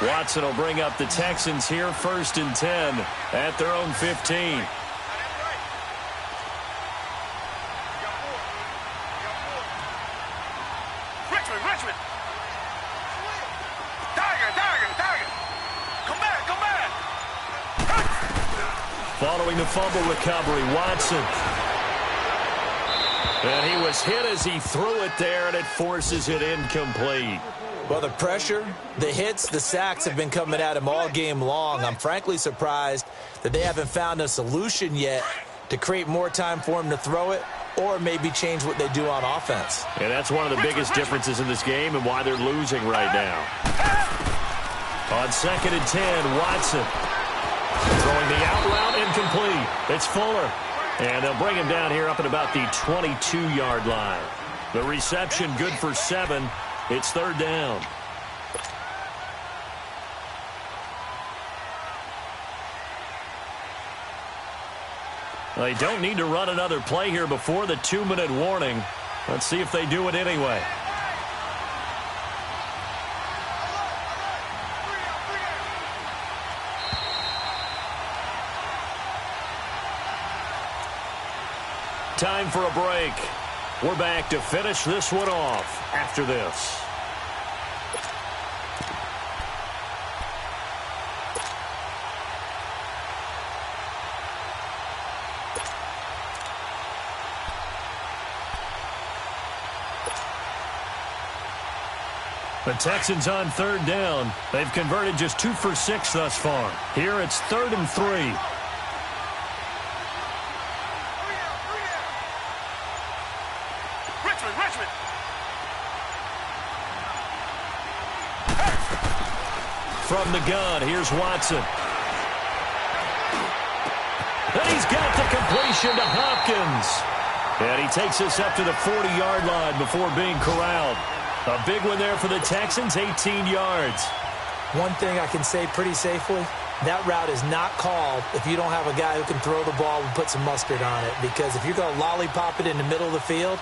Watson will bring up the Texans here 1st and 10 at their own 15. Richmond. Tiger. Come back. Following the fumble recovery, Watson. And he was hit as he threw it there, and it forces it incomplete. Well, the pressure, the hits, the sacks have been coming at him all game long. I'm frankly surprised that they haven't found a solution yet to create more time for him to throw it or maybe change what they do on offense. And that's one of the biggest differences in this game and why they're losing right now. On 2nd and 10, Watson. Throwing the out route incomplete. It's Fuller. And they'll bring him down here up at about the 22-yard line. The reception good for 7. It's 3rd down. They don't need to run another play here before the 2-minute warning. Let's see if they do it anyway. Time for a break. We're back to finish this one off after this. The Texans on 3rd down. They've converted just 2 for 6 thus far. Here it's 3rd and 3. Richmond. From the gun, here's Watson. And he's got the completion to Hopkins. And he takes us up to the 40-yard line before being corralled. A big one there for the Texans, 18 yards. One thing I can say pretty safely, that route is not called if you don't have a guy who can throw the ball and put some mustard on it. Because if you're going to lollipop it in the middle of the field,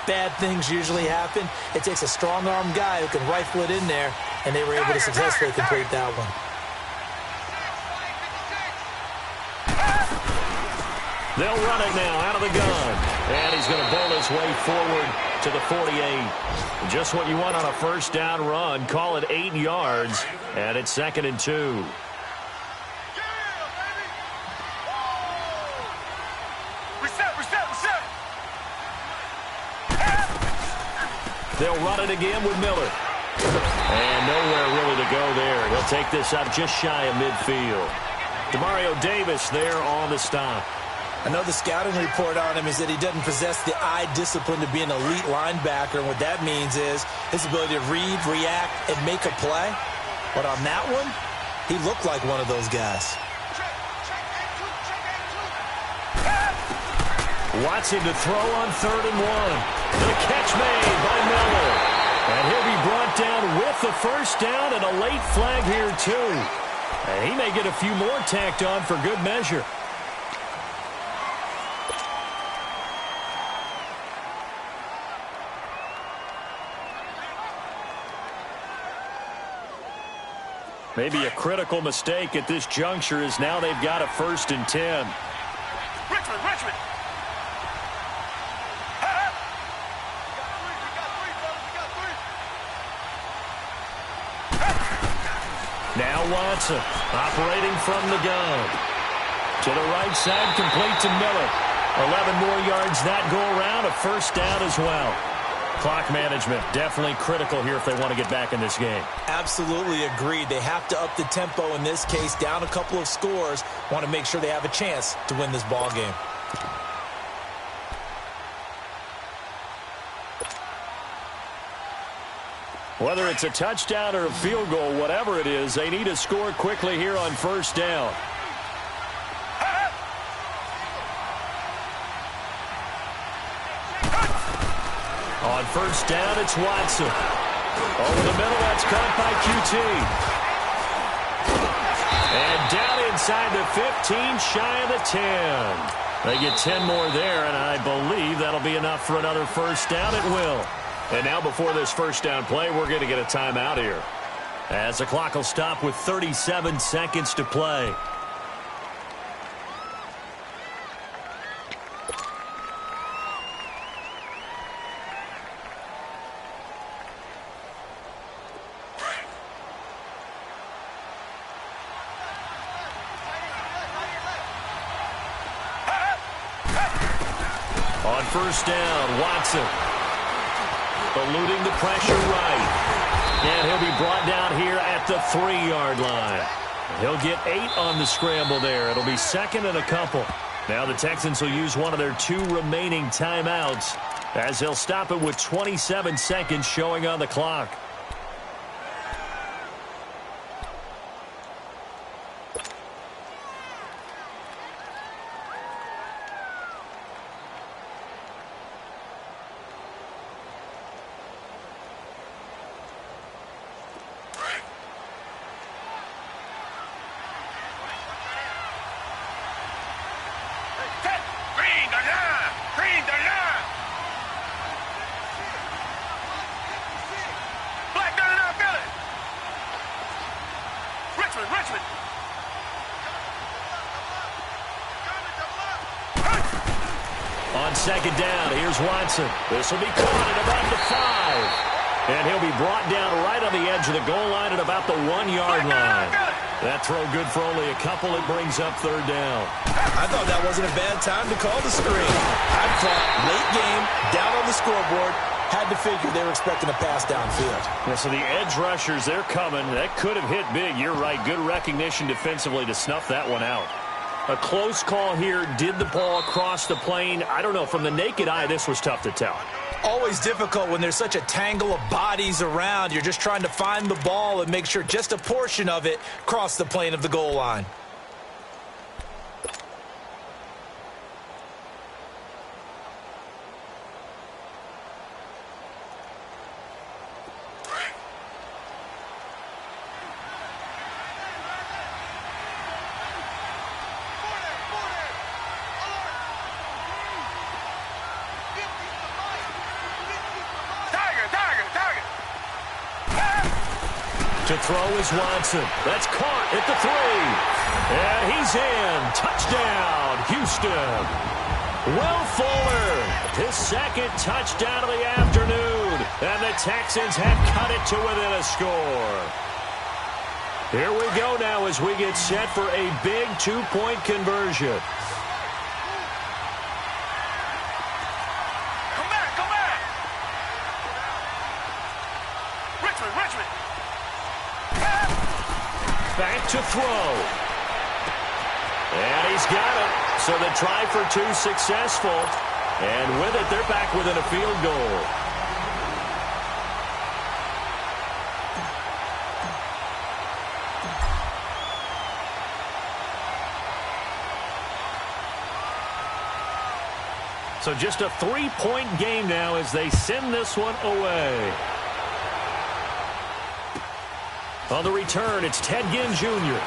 bad things usually happen. It takes a strong-armed guy who can rifle it in there, and they were able to successfully complete that one. They'll run it now out of the gun. And he's going to bowl his way forward to the 48. Just what you want on a first down run. Call it 8 yards. And it's 2nd and 2. They'll run it again with Miller. And nowhere really to go there. He'll take this up just shy of midfield. Demario Davis there on the stop. I know the scouting report on him is that he doesn't possess the eye discipline to be an elite linebacker. And what that means is his ability to read, react, and make a play. But on that one, he looked like one of those guys. Watson to throw on 3rd and 1. The catch made by Miller. And he'll be brought down with the first down and a late flag here, too. And he may get a few more tacked on for good measure. Maybe a critical mistake at this juncture is now they've got a 1st and 10. Richmond. Now Watson operating from the gun. To the right side, complete to Miller. 11 more yards that go around, a first down as well. Clock management definitely critical here if they want to get back in this game. Absolutely agreed. They have to up the tempo in this case, down a couple of scores. Want to make sure they have a chance to win this ball game. Whether it's a touchdown or a field goal, whatever it is, they need to score quickly here on first down. On first down, it's Watson. Over the middle, that's caught by QT. And down inside the 15, shy of the 10. They get 10 more there, and I believe that'll be enough for another first down. It will. And now before this first down play, we're going to get a timeout here, as the clock will stop with 37 seconds to play. On first down, Watson eluding the pressure right. And he'll be brought down here at the 3-yard line. He'll get 8 on the scramble there. It'll be 2nd and a couple. Now the Texans will use one of their 2 remaining timeouts, as they'll stop it with 27 seconds showing on the clock. On 2nd down, here's Watson. This will be caught at about the 5. And he'll be brought down right on the edge of the goal line at about the 1-yard line. That throw good for only a couple. It brings up 3rd down. I thought that wasn't a bad time to call the screen. I thought late game, down on the scoreboard, had to figure they were expecting a pass downfield. Yeah, so the edge rushers, they're coming. That could have hit big. You're right. Good recognition defensively to snuff that one out. A close call here. Did the ball cross the plane? I don't know. From the naked eye, this was tough to tell. Always difficult when there's such a tangle of bodies around. You're just trying to find the ball and make sure just a portion of it crossed the plane of the goal line. To throw is Watson. That's caught at the 3. And he's in. Touchdown, Houston. Will Fuller, his second touchdown of the afternoon, and the Texans have cut it to within a score. Here we go now as we get set for a big two-point conversion. Come back, come back. Richmond. Back to throw. And he's got it. So the try for two successful. And with it, they're back within a field goal. So just a three-point game now as they send this one away. On the return, it's Ted Ginn Jr.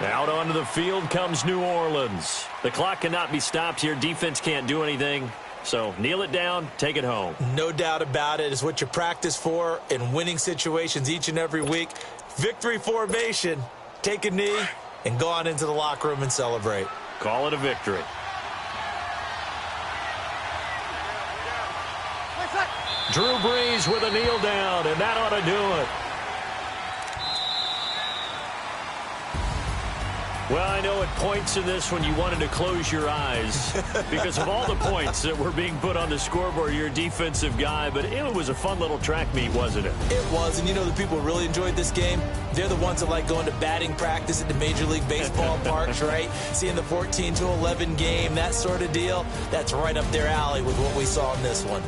Out onto the field comes New Orleans. The clock cannot be stopped here. Defense can't do anything. So kneel it down, take it home. No doubt about it. It's what you practice for in winning situations each and every week. Victory formation. Take a knee and go on into the locker room and celebrate. Call it a victory. Drew Brees with a kneel down, and that ought to do it. Well, I know at points in this one you wanted to close your eyes because of all the points that were being put on the scoreboard. You're a defensive guy, but it was a fun little track meet, wasn't it? It was, and you know the people who really enjoyed this game? They're the ones that like going to batting practice at the Major League Baseball parks, right? Seeing the 14-11 game, that sort of deal. That's right up their alley with what we saw in this one.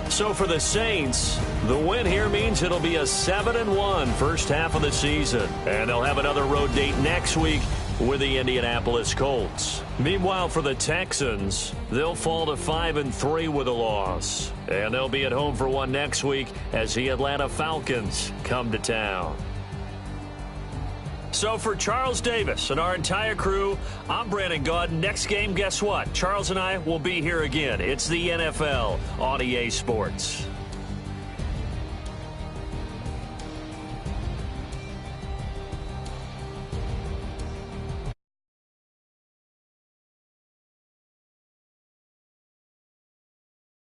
So for the Saints, the win here means it'll be a 7-1 first half of the season. And they'll have another road date next week with the Indianapolis Colts. Meanwhile, for the Texans, they'll fall to 5-3 with a loss. And they'll be at home for one next week as the Atlanta Falcons come to town. So for Charles Davis and our entire crew, I'm Brandon Gaudin. Next game, guess what? Charles and I will be here again. It's the NFL on EA Sports.